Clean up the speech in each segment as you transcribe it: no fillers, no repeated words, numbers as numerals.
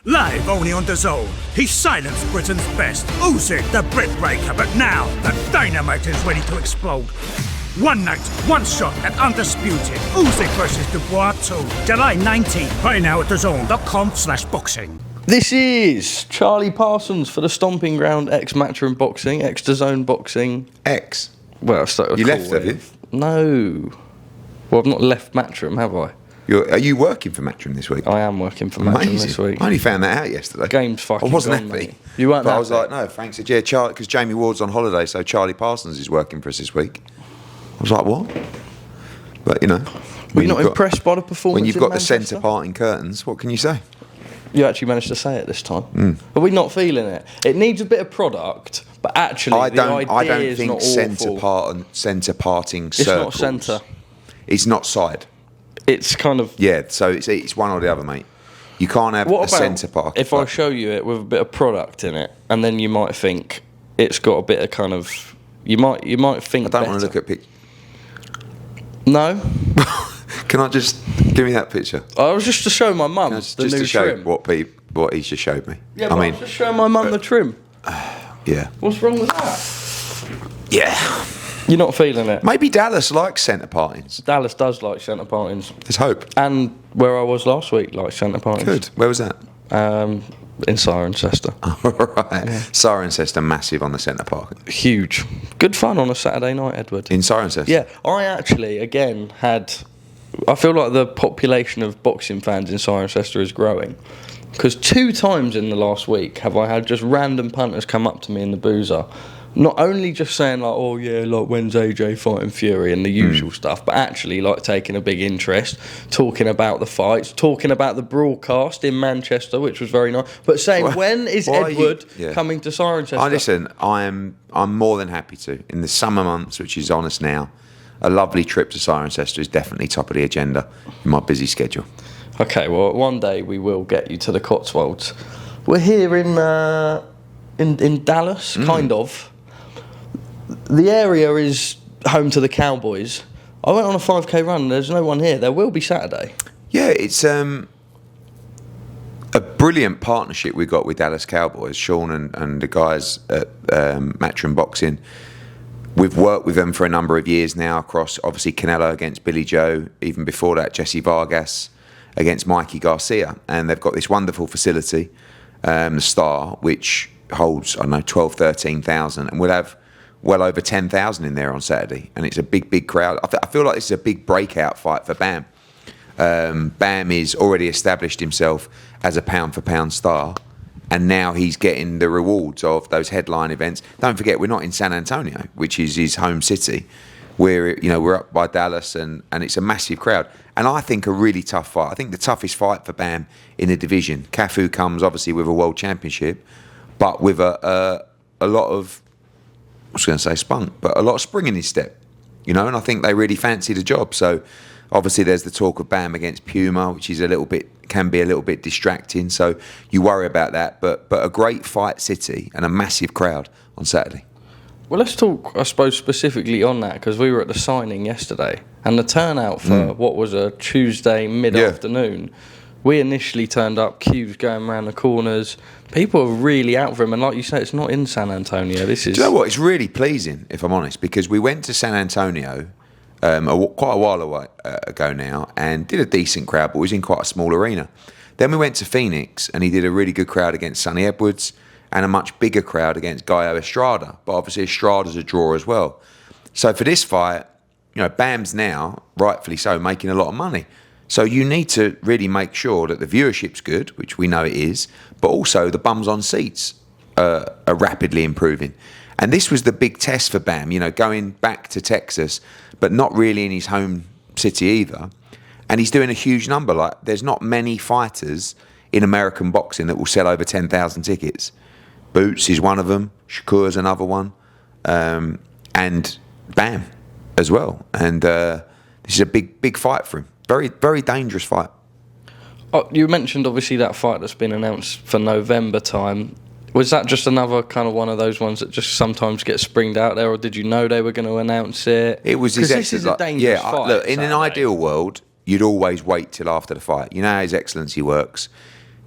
Live only on DAZN. He silenced Britain's best. Usyk, the Brit breaker, but now the dynamite is ready to explode. One night, one shot at Undisputed. Usyk versus Dubois 2. July 19th. Buy now at DAZN.com/boxing. This is Charlie Parsons for the Stomping Ground ex-Matchroom Boxing, ex-DAZN Boxing. Ex? Well, you left, have you? No. Well, I've not left Matchroom, have I? Are you working for Matchroom this week? I am working for Matchroom this week. I only found that out yesterday. Game's fucking I wasn't gone, happy. mate. You weren't but happy? I was like, no, Frank said, yeah, Charlie, because Jamie Ward's on holiday, so Charlie Parsons is working for us this week. I was like, what? But, you know. Were you not impressed by the performance when you've got Manchester? the centre parting curtains, what can you say? You actually managed to say it this time. Are we not feeling it? It needs a bit of product, but actually I don't is think not centre parting circles. It's not centre. It's not side. It's kind of... Yeah, so it's one or the other, mate. You can't have a centre park. If I show you it with a bit of product in it, and then you might think it's got a bit of kind of... You might think I don't want to look at pictures. No? Can I just... Give me that picture. I was just to show my mum the just new to show trim. what he's just showed me. Yeah, but I was just showing my mum the trim. Yeah. What's wrong with that? Yeah. You're not feeling it? Maybe Dallas likes centre partings. Dallas does like centre partings. There's hope. And where I was last week, like centre partings. Good. Where was that? In Cirencester. Right. Yeah. Cirencester, massive on the centre park. Huge. Good fun on a Saturday night, Edward. In Cirencester? Yeah. I actually, again, I feel like the population of boxing fans in Cirencester is growing. Because 2 times in the last week have I had just random punters come up to me in the boozer. Not only just saying like, oh yeah, like when's AJ fighting Fury and the usual stuff, but actually like taking a big interest, talking about the fights, talking about the broadcast in Manchester, which was very nice. But saying, when is Edward coming to Cirencester? Listen, I'm more than happy to. In the summer months, which is on us now, a lovely trip to Cirencester is definitely top of the agenda in my busy schedule. Okay, well, one day we will get you to the Cotswolds. We're here in Dallas, kind of. The area is home to the Cowboys. I went on a 5k run. There's no one here. There will be Saturday. Yeah, it's a brilliant partnership we got with Dallas Cowboys, Sean and the guys at Matchroom Boxing. We've worked with them for a number of years now across, obviously, Canelo against Billy Joe. Even before that, Jesse Vargas against Mikey Garcia. And they've got this wonderful facility, the Star, which holds, 12, 13,000. And we'll have well over 10,000 in there on Saturday. And it's a big, big crowd. I feel like this is a big breakout fight for Bam. Bam is already established himself as a pound-for-pound star. And now he's getting the rewards of those headline events. Don't forget, we're not in San Antonio, which is his home city. We're up by Dallas, and it's a massive crowd. And I think a really tough fight. I think the toughest fight for Bam in the division. Cafu comes obviously with a world championship, but with a lot of, I was going to say spunk, but a lot of spring in his step. And I think they really fancy the job. So obviously there's the talk of Bam against Puma, which is can be a little bit distracting. So you worry about that. But a great fight city and a massive crowd on Saturday. Well, let's talk, I suppose, specifically on that, because we were at the signing yesterday, and the turnout for what was a Tuesday mid-afternoon, we initially turned up, queues going around the corners. People are really out for him, and like you say, it's not in San Antonio. Do you know what? It's really pleasing, if I'm honest, because we went to San Antonio quite a while ago now and did a decent crowd, but it was in quite a small arena. Then we went to Phoenix, and he did a really good crowd against Sonny Edwards, and a much bigger crowd against Gallo Estrada. But obviously Estrada's a draw as well. So for this fight, Bam's now, rightfully so, making a lot of money. So you need to really make sure that the viewership's good, which we know it is, but also the bums on seats are rapidly improving. And this was the big test for Bam, going back to Texas, but not really in his home city either. And he's doing a huge number. Like, there's not many fighters in American boxing that will sell over 10,000 tickets. Boots is one of them. Shakur's another one. And Bam as well. And this is a big, big fight for him. Very, very dangerous fight. Oh, you mentioned, obviously, that fight that's been announced for November time. Was that just another kind of one of those ones that just sometimes get springed out there, or did you know they were going to announce it? It was because this is a dangerous fight. Look, in an ideal world, you'd always wait till after the fight. You know how His Excellency works.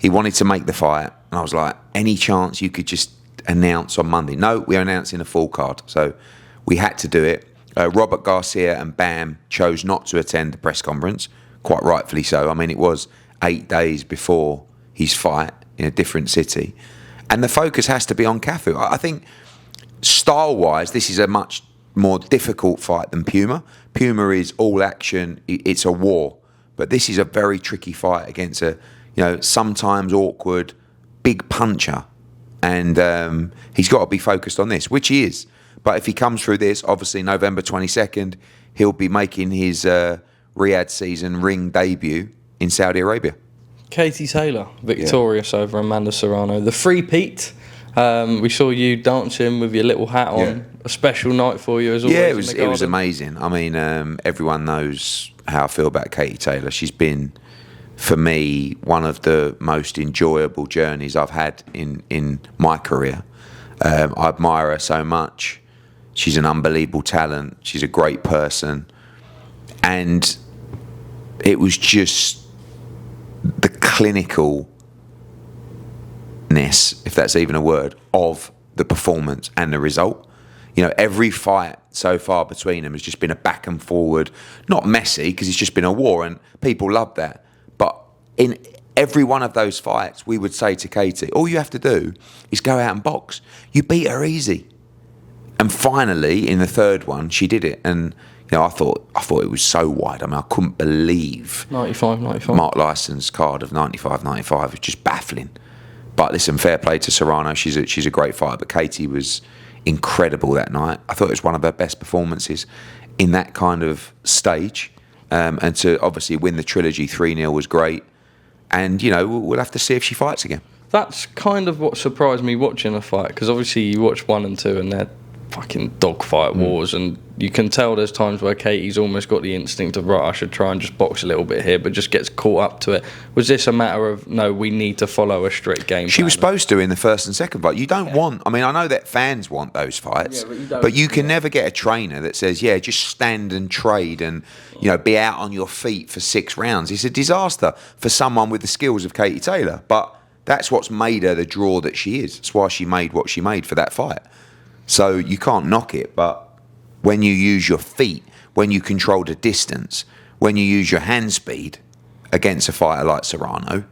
He wanted to make the fight, and I was like, any chance you could just announce on Monday? No, we're announcing a full card. So we had to do it. Robert Garcia and Bam chose not to attend the press conference, quite rightfully so. I mean, it was 8 days before his fight in a different city. And the focus has to be on Cafu. I think style-wise, this is a much more difficult fight than Puma. Puma is all action. It's a war. But this is a very tricky fight against a, sometimes awkward, big puncher. And he's got to be focused on this, which he is. But if he comes through this, obviously November 22nd, he'll be making his Riyadh season ring debut in Saudi Arabia. Katie Taylor, victorious over Amanda Serrano. The three-peat. We saw you dancing with your little hat on. Yeah. A special night for you as always. Yeah, it was amazing. I mean, everyone knows how I feel about Katie Taylor. She's been, for me, one of the most enjoyable journeys I've had in my career. I admire her so much. She's an unbelievable talent. She's a great person. And it was just the clinicalness, if that's even a word, of the performance and the result. Every fight so far between them has just been a back and forward, not messy, because it's just been a war, and people love that. But in every one of those fights, we would say to Katie, all you have to do is go out and box. You beat her easy. And finally, in the third one, she did it. And I thought it was so wide. I mean, I couldn't believe 95. Mark Lyson's card of 95 was just baffling. But listen, fair play to Serrano. She's a great fighter. But Katie was incredible that night. I thought it was one of her best performances in that kind of stage. And to obviously win the trilogy 3-0 was great. And, we'll have to see if she fights again. That's kind of what surprised me watching a fight, because obviously you watch 1 and 2 and they're fucking dogfight wars, and you can tell there's times where Katie's almost got the instinct of, right, I should try and just box a little bit here, but just gets caught up to it. Was this a matter of, no, we need to follow a strict game plan? She was supposed to in the first and second fight. You don't want, I mean, I know that fans want those fights, but you can never get a trainer that says, just stand and trade and, be out on your feet for 6 rounds. It's a disaster for someone with the skills of Katie Taylor, but that's what's made her the draw that she is. That's why she made what she made for that fight. So you can't knock it, but when you use your feet, when you control the distance, when you use your hand speed against a fighter like Serrano,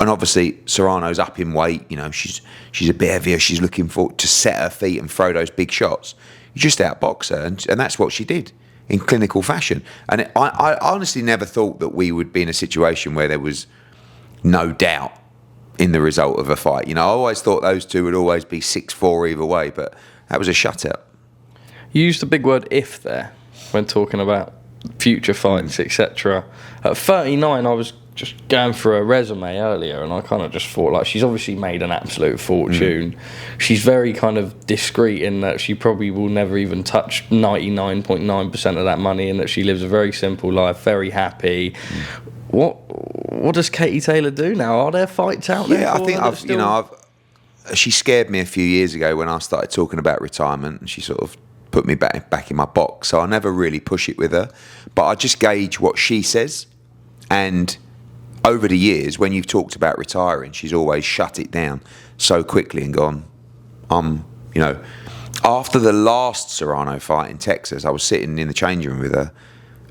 and obviously Serrano's up in weight, she's a bit heavier, she's looking to set her feet and throw those big shots. You just outbox her, and that's what she did in clinical fashion. And I honestly never thought that we would be in a situation where there was no doubt in the result of a fight. I always thought those two would always be 6-4 either way, but that was a shutout. You used the big word "if" there when talking about future fights, etc. At 39, I was just going through her resume earlier, and I kind of just thought, like, she's obviously made an absolute fortune. She's very kind of discreet in that she probably will never even touch 99.9% of that money, and that she lives a very simple life, very happy. What does Katie Taylor do now? Are there fights out there? Yeah, I think she scared me a few years ago when I started talking about retirement, and she sort of put me back in my box. So I never really push it with her, but I just gauge what she says. And over the years, when you've talked about retiring, she's always shut it down so quickly and gone, after the last Serrano fight in Texas, I was sitting in the changing room with her,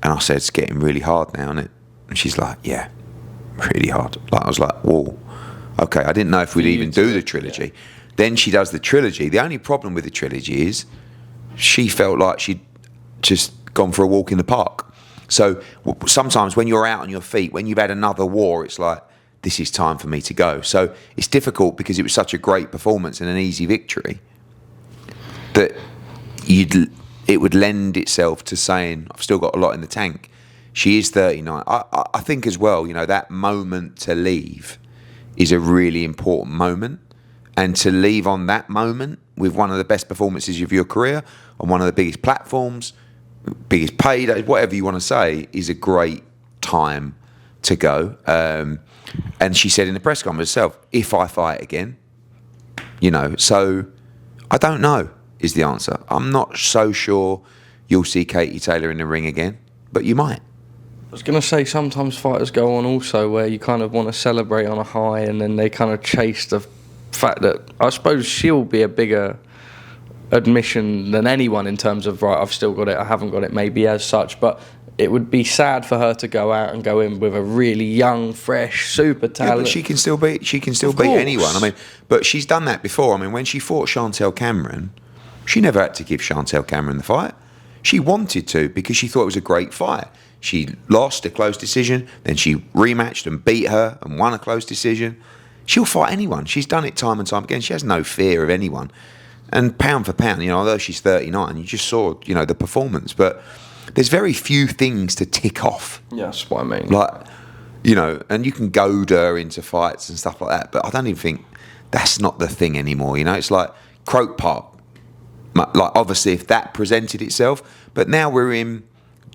and I said, it's getting really hard now, isn't it? And she's like, yeah, really hard. Like, I was like, whoa. Okay, I didn't know if we'd even do the trilogy. Yeah. Then she does the trilogy. The only problem with the trilogy is she felt like she'd just gone for a walk in the park. So sometimes when you're out on your feet, when you've had another war, it's like, this is time for me to go. So it's difficult because it was such a great performance and an easy victory that it would lend itself to saying, I've still got a lot in the tank. She is 39. I think as well, that moment to leave is a really important moment, and to leave on that moment with one of the best performances of your career on one of the biggest platforms, biggest paid, whatever you want to say, is a great time to go. And she said in the press conference herself, if I fight again, so I don't know is the answer. I'm not so sure you'll see Katie Taylor in the ring again, but you might. was going to say, sometimes fighters go on also where you kind of want to celebrate on a high and then they kind of chase the fact that, I suppose she'll be a bigger admission than anyone in terms of, right, I've still got it, I haven't got it, maybe as such, but it would be sad for her to go out and go in with a really young, fresh, super talent. Yeah, but she can still beat anyone. I mean, but she's done that before. I mean, when she fought Chantel Cameron, she never had to give Chantel Cameron the fight. She wanted to because she thought it was a great fight. She lost a close decision, then she rematched and beat her and won a close decision. She'll fight anyone. She's done it time and time again. She has no fear of anyone. And pound for pound, although she's 39, you just saw, the performance. But there's very few things to tick off. Yeah, that's what I mean. Like, and you can goad her into fights and stuff like that. But I don't even think that's not the thing anymore. It's like Croke Park. Like, obviously, if that presented itself. But now we're in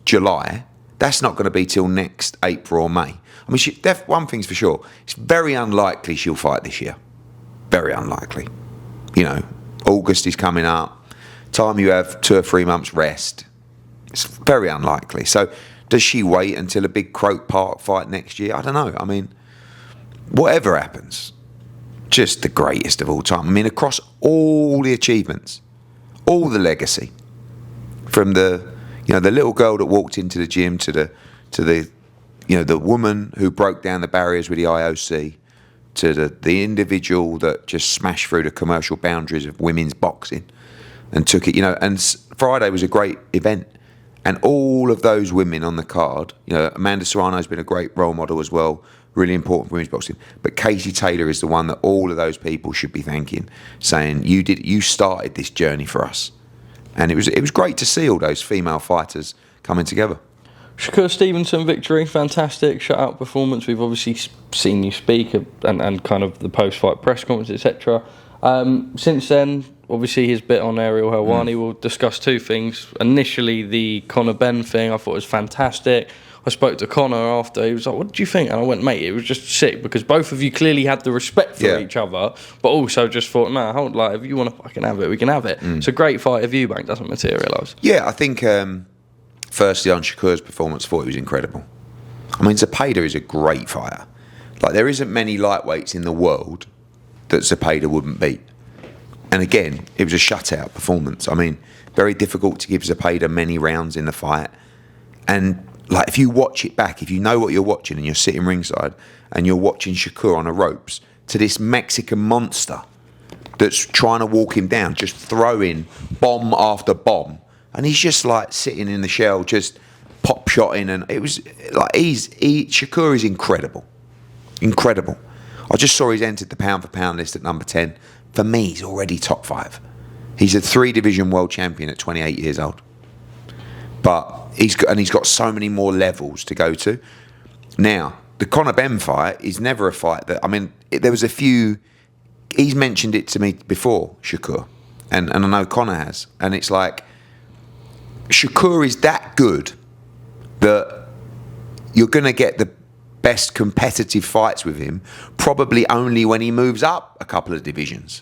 July. That's not going to be till next April or May. I mean, one thing's for sure. It's very unlikely she'll fight this year. Very unlikely. August is coming up. Time you have 2 or 3 months rest. It's very unlikely. So does she wait until a big Croke Park fight next year? I don't know. I mean, whatever happens, just the greatest of all time. I mean, across all the achievements, all the legacy, from the little girl that walked into the gym to the woman who broke down the barriers with the IOC, to the individual that just smashed through the commercial boundaries of women's boxing and took it, and Friday was a great event. And all of those women on the card, Amanda Serrano's been a great role model as well, really important for women's boxing. But Katie Taylor is the one that all of those people should be thanking, saying, you started this journey for us. And it was great to see all those female fighters coming together. Shakur Stevenson victory, fantastic shutout performance. We've obviously seen you speak and kind of the post-fight press conference, etc. Since then, obviously his bit on Ariel Helwani. We'll discuss 2 things. Initially, the Conor Benn thing, I thought was fantastic. I spoke to Conor after. He was like, "What did you think?" And I went, "Mate, it was just sick because both of you clearly had the respect for each other, but also just thought, if you want to fucking have it, we can have it." It's a great fight if Eubank doesn't materialise. Yeah, I think firstly on Shakur's performance, I thought he was incredible. I mean, Zepeda is a great fighter. Like, there isn't many lightweights in the world that Zepeda wouldn't beat. And again, it was a shutout performance. I mean, very difficult to give Zepeda many rounds in the fight. And like, if you watch it back, if you know what you're watching and you're sitting ringside and you're watching Shakur on the ropes to this Mexican monster that's trying to walk him down, just throwing bomb after bomb, and he's just like sitting in the shell, just pop shotting, and it was like Shakur is incredible. I just saw he's entered the pound for pound list at number 10. For me, he's already top 5. He's a 3-division world champion at 28 years old. But he's got so many more levels to go to. Now, the Conor Benn fight is never a fight that, I mean, there was a few, he's mentioned it to me before, Shakur, and I know Conor has, and it's like, Shakur is that good that you're going to get the best competitive fights with him probably only when he moves up a couple of divisions.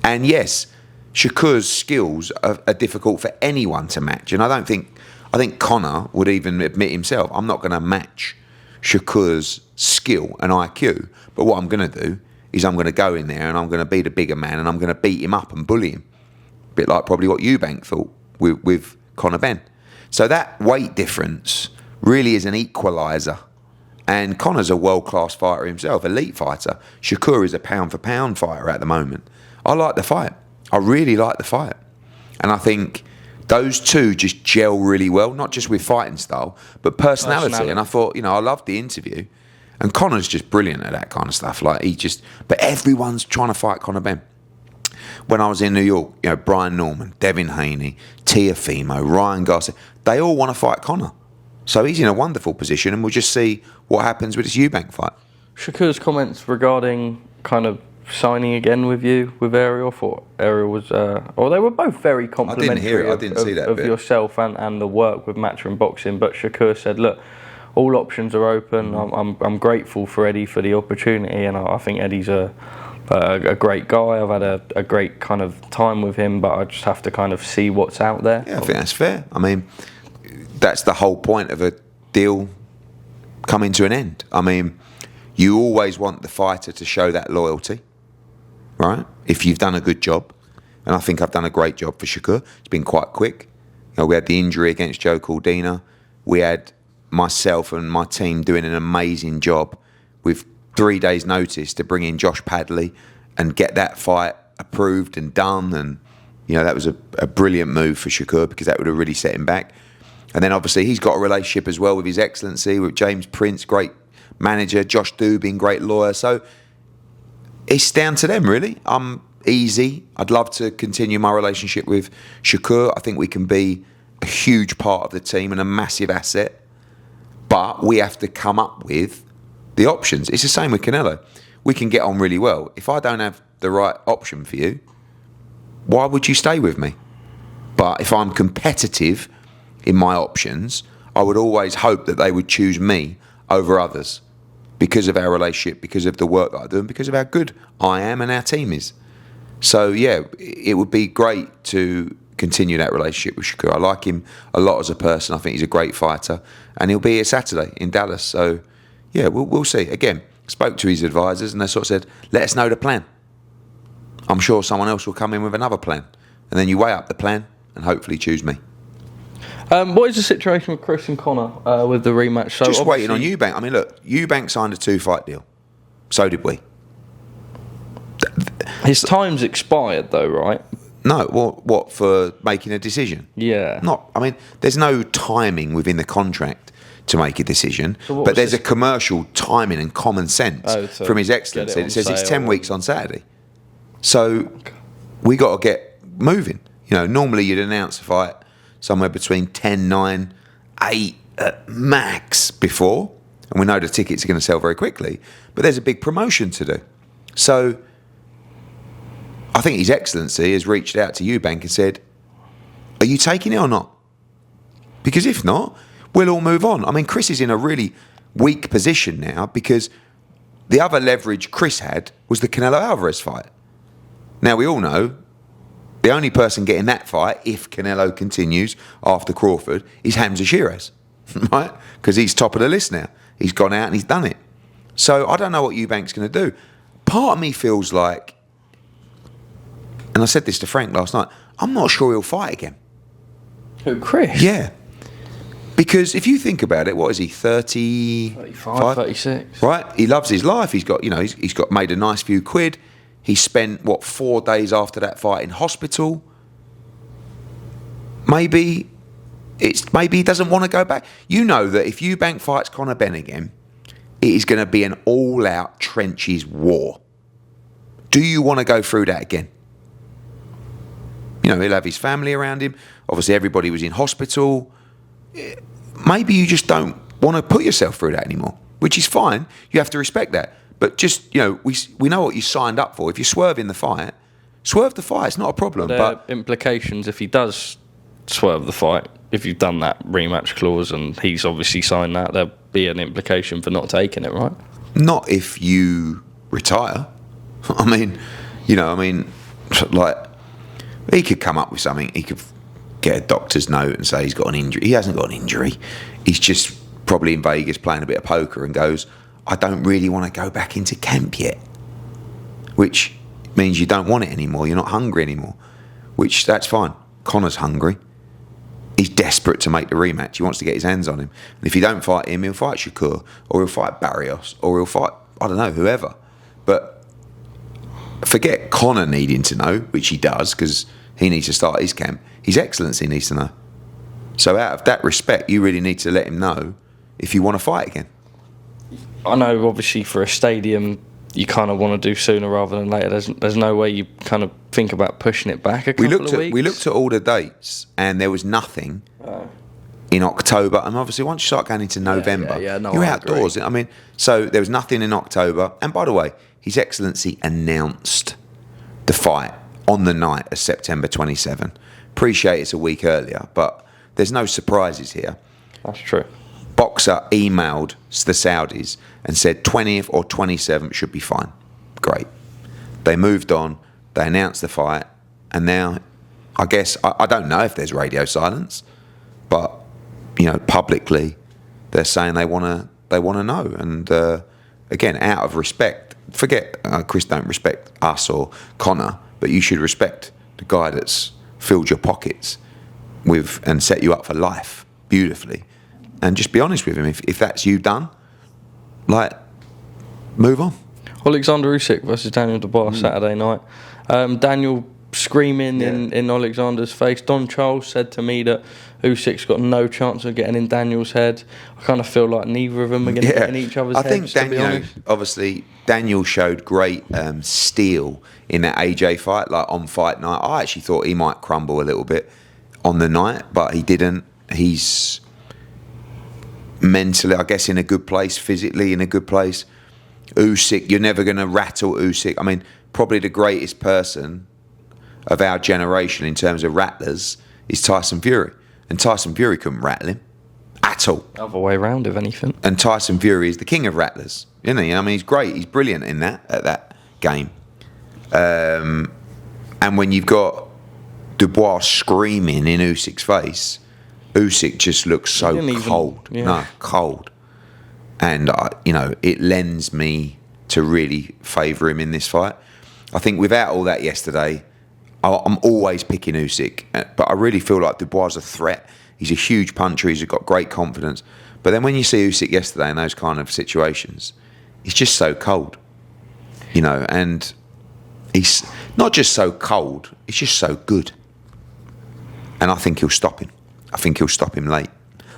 And yes, Shakur's skills are difficult for anyone to match. And I think Conor would even admit himself, I'm not going to match Shakur's skill and IQ. But what I'm going to do is I'm going to go in there and I'm going to be the bigger man and I'm going to beat him up and bully him. A bit like probably what Eubank thought with Conor Benn. So that weight difference really is an equaliser. And Conor's a world-class fighter himself, elite fighter. Shakur is a pound-for-pound fighter at the moment. I like the fight. I really like the fight. And I think those two just gel really well, not just with fighting style, but personality. And I thought, I loved the interview. And Conor's just brilliant at that kind of stuff. Like, but everyone's trying to fight Conor Benn. When I was in New York, Brian Norman, Devin Haney, Teofimo, Ryan Garcia, they all want to fight Conor. So he's in a wonderful position, and we'll just see what happens with this Eubank fight. Shakur's comments regarding kind of signing again with you, with Ariel, for Ariel was, they were both very complimentary. I didn't hear it. I didn't see that of bit. Yourself and the work with Matchroom Boxing. But Shakur said, "Look, all options are open. I'm grateful for Eddie for the opportunity, and I think Eddie's a great guy. I've had a great kind of time with him, but I just have to kind of see what's out there." Yeah, I think that's fair. I mean, that's the whole point of a deal coming to an end. I mean, you always want the fighter to show that loyalty, right? If you've done a good job, and I think I've done a great job for Shakur. It's been quite quick. We had the injury against Joe Cordina. We had myself and my team doing an amazing job with 3 days' notice to bring in Josh Padley and get that fight approved and done. And, that was a brilliant move for Shakur because that would have really set him back. And then obviously he's got a relationship as well with His Excellency, with James Prince, great manager, Josh Dubin, great lawyer. So it's down to them, really. I'm easy. I'd love to continue my relationship with Shakur. I think we can be a huge part of the team and a massive asset. But we have to come up with the options. It's the same with Canelo. We can get on really well. If I don't have the right option for you, why would you stay with me? But if I'm competitive in my options, I would always hope that they would choose me over others because of our relationship, because of the work that I do, and because of how good I am and our team is. So, yeah, it would be great to continue that relationship with Shakur. I like him a lot as a person. I think he's a great fighter. And he'll be here Saturday in Dallas. So, yeah, we'll see. Again, spoke to his advisors and they sort of said, let us know the plan. I'm sure someone else will come in with another plan. And then you weigh up the plan and hopefully choose me. What is the situation with Chris and Conor with the rematch? So just waiting on Eubank. I mean, look, Eubank signed a 2-fight deal. So did we. His time's expired, though, right? No, what for making a decision? Yeah. There's no timing within the contract to make a decision, but there's a commercial timing and common sense from His Excellency. It says it's 10 weeks on Saturday. So we got to get moving. Normally you'd announce a fight somewhere between 10, 9, 8 at max before, and we know the tickets are going to sell very quickly, but there's a big promotion to do. So I think His Excellency has reached out to Eubank and said, are you taking it or not? Because if not, we'll all move on. I mean, Chris is in a really weak position now because the other leverage Chris had was the Canelo Alvarez fight. Now, we all know the only person getting that fight, if Canelo continues after Crawford, is Hamza Shiraz, right? Because he's top of the list now. He's gone out and he's done it. So I don't know what Eubank's going to do. Part of me feels like, and I said this to Frank last night, I'm not sure he'll fight again. Who, Chris? Yeah. Because if you think about it, what is he, 35, 36? Right? He loves his life. He's got, he's got made a nice few quid. He spent, 4 days after that fight in hospital. Maybe he doesn't want to go back. You know that if Eubank fights Conor Benn again, it is going to be an all-out trenches war. Do you want to go through that again? He'll have his family around him. Obviously, everybody was in hospital. Maybe you just don't want to put yourself through that anymore, which is fine. You have to respect that. But just, we know what you signed up for. If you swerve in the fight, swerve the fight. It's not a problem. There are implications if he does swerve the fight. If you've done that rematch clause and he's obviously signed that, there'll be an implication for not taking it, right? Not if you retire. He could come up with something. He could get a doctor's note and say he's got an injury. He hasn't got an injury. He's just probably in Vegas playing a bit of poker and goes, I don't really want to go back into camp yet. Which means you don't want it anymore. You're not hungry anymore. Which, that's fine. Conor's hungry. He's desperate to make the rematch. He wants to get his hands on him. And if you don't fight him, he'll fight Shakur. Or he'll fight Barrios. Or he'll fight, I don't know, whoever. But forget Conor needing to know, which he does, because he needs to start his camp. His Excellency needs to know. So out of that respect, you really need to let him know if you want to fight again. I know, obviously, for a stadium, you kind of want to do sooner rather than later. There's no way you kind of think about pushing it back a couple of weeks. We looked at all the dates, and there was nothing in October. And obviously, once you start going into November, you're outdoors. So there was nothing in October. And by the way, His Excellency announced the fight on the night of September 27. Appreciate it's a week earlier, but there's no surprises here. That's true. Boxer emailed the Saudis and said 20th or 27th should be fine. Great. They moved on. They announced the fight. And now, I guess, I don't know if there's radio silence, but, publicly, they're saying they want to they want to know. And again, out of respect, forget Chris don't respect us or Connor, but you should respect the guy that's filled your pockets with and set you up for life beautifully, and just be honest with him. If that's you done, like, move on. Oleksandr Usyk versus Daniel Dubois Saturday night. Daniel screaming in Alexander's face. Don Charles said to me that Usyk's got no chance of getting in Daniel's head. I kind of feel like neither of them are going to get in each other's heads. I think Daniel, obviously, Daniel showed great steel in that AJ fight, like on fight night. I actually thought he might crumble a little bit on the night, but he didn't. He's mentally, I guess, in a good place, physically in a good place. Usyk, you're never going to rattle Usyk. I mean, probably the greatest person of our generation in terms of rattlers is Tyson Fury. And Tyson Fury couldn't rattle him at all. Other way around, if anything. And Tyson Fury is the king of rattlers, isn't he? I mean, he's great. He's brilliant in that, at that game. And when you've got Dubois screaming in Usyk's face, Usyk just looks so cold. No, cold. And, it lends me to really favour him in this fight. I think without all that yesterday, I'm always picking Usyk. But I really feel like Dubois is a threat. He's a huge puncher. He's got great confidence. But then when you see Usyk yesterday in those kind of situations, he's just so cold. And he's not just so cold, he's just so good. And I think he'll stop him. I think he'll stop him late.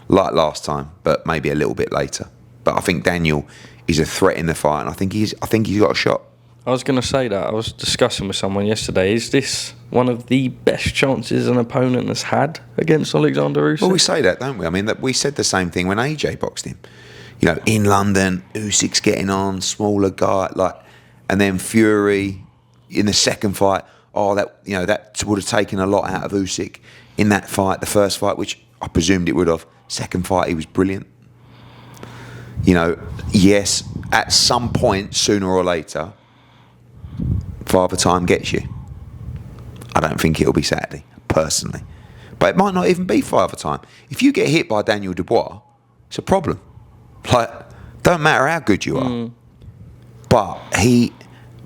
Like last time, but maybe a little bit later. But I think Daniel is a threat in the fight, and I think he's got a shot. I was going to say that. I was discussing with someone yesterday. Is this one of the best chances an opponent has had against Oleksandr Usyk? Well, we say that, don't we? I mean, we said the same thing when AJ boxed him. In London, Usyk's getting on, smaller guy, and then Fury in the second fight. That would have taken a lot out of Usyk in that fight, the first fight, which I presumed it would have. Second fight, he was brilliant. Yes, at some point, sooner or later, Father Time gets you. I don't think it'll be Saturday, personally. But it might not even be Father Time. If you get hit by Daniel Dubois, it's a problem. Don't matter how good you are. But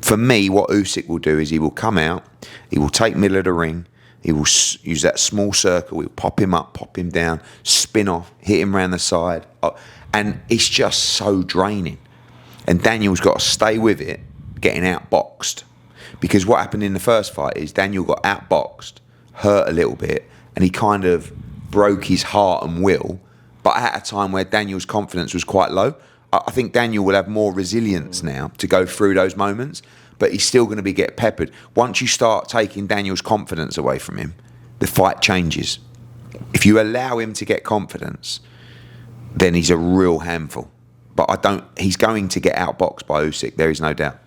for me, what Usyk will do is he will come out, he will take middle of the ring, he will use that small circle, he'll pop him up, pop him down, spin off, hit him round the side. And it's just so draining. And Daniel's got to stay with it, getting outboxed. Because what happened in the first fight is Daniel got outboxed, hurt a little bit, and he kind of broke his heart and will, but at a time where Daniel's confidence was quite low. I think Daniel will have more resilience now to go through those moments, but he's still going to get peppered. Once you start taking Daniel's confidence away from him, the fight changes. If you allow him to get confidence, then he's a real handful. But he's going to get outboxed by Usyk, there is no doubt.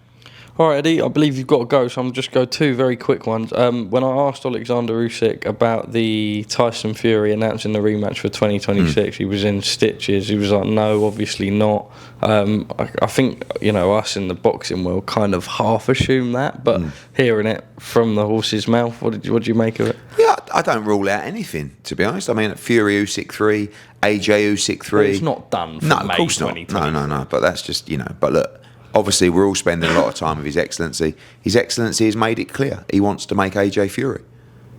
All right, Eddie, I believe you've got to go, so I'm just go two very quick ones. When I asked Oleksandr Usyk about the Tyson Fury announcing the rematch for 2026, he was in stitches. He was like, no, obviously not. I think, us in the boxing world kind of half assume that, but hearing it from the horse's mouth, what do you make of it? Yeah, I don't rule out anything, to be honest. I mean, Fury Usyk 3, AJ Usyk 3. Well, it's not done for May 2020. No, but that's just, but look, obviously, we're all spending a lot of time with His Excellency. His Excellency has made it clear he wants to make AJ Fury.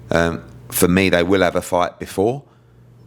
For me, they will have a fight before.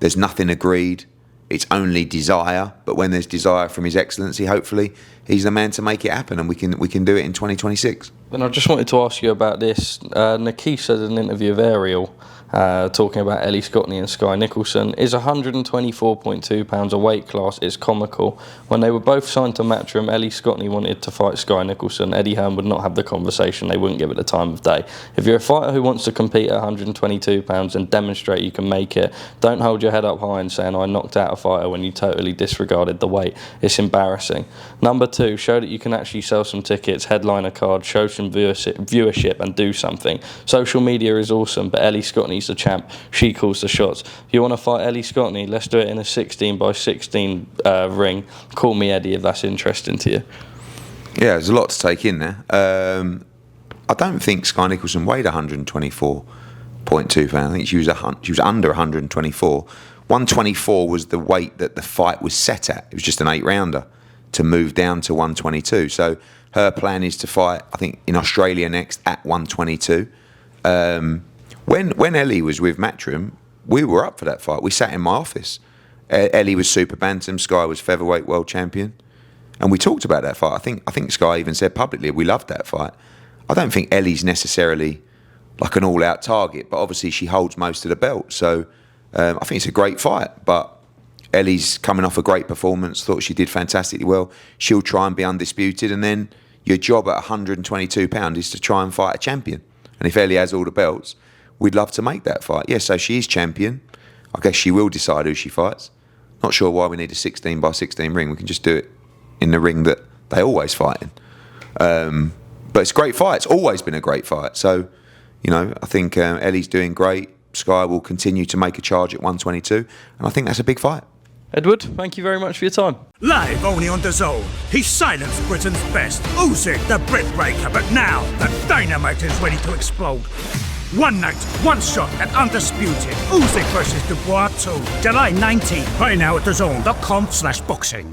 There's nothing agreed. It's only desire. But when there's desire from His Excellency, hopefully, he's the man to make it happen, and we can do it in 2026. And I just wanted to ask you about this. Nakis said in an interview of Ariel, talking about Ellie Scottney and Sky Nicholson, is 124.2 pounds a weight class. It's comical. When they were both signed to Matchroom, Ellie Scottney wanted to fight Sky Nicholson. Eddie Hearn would not have the conversation. They wouldn't give it the time of day. If you're a fighter who wants to compete at 122 pounds and demonstrate you can make it, don't hold your head up high and saying I knocked out a fighter when you totally disregarded the weight. It's embarrassing. Number 2, show that you can actually sell some tickets, headline a card, show some viewership and do something. Social media is awesome, but Ellie Scottney's the champ. She calls the shots. If you want to fight Ellie Scottney, let's do it in a 16 by 16 ring. Call me Eddie if that's interesting to you. Yeah, there's a lot to take in there. I don't think Sky Nicholson weighed 124.2 pounds. I think she was under 124 124 was the weight that the fight was set at. It was just an 8-rounder to move down to 122. So her plan is to fight, I think, in Australia next at 122. When Ellie was with Matchroom, we were up for that fight. We sat in my office. Ellie was super bantam, Sky was featherweight world champion, and we talked about that fight. I think Sky even said publicly we loved that fight. I don't think Ellie's necessarily like an all-out target, but obviously she holds most of the belt. So I think it's a great fight. But Ellie's coming off a great performance. Thought she did fantastically well. She'll try and be undisputed, and then your job at 122 pounds is to try and fight a champion. And if Ellie has all the belts, we'd love to make that fight. Yeah, so she is champion. I guess she will decide who she fights. Not sure why we need a 16 by 16 ring. We can just do it in the ring that they always fight in. But it's a great fight. It's always been a great fight. So, you know, I think Ellie's doing great. Sky will continue to make a charge at 122. And I think that's a big fight. Edward, thank you very much for your time. Live only on DAZN, he silenced Britain's best, Usyk, the Brit Breaker, but now the dynamite is ready to explode. One night, one shot at undisputed, Usyk versus Dubois 2, July 19th. Buy now at DAZN.com/boxing.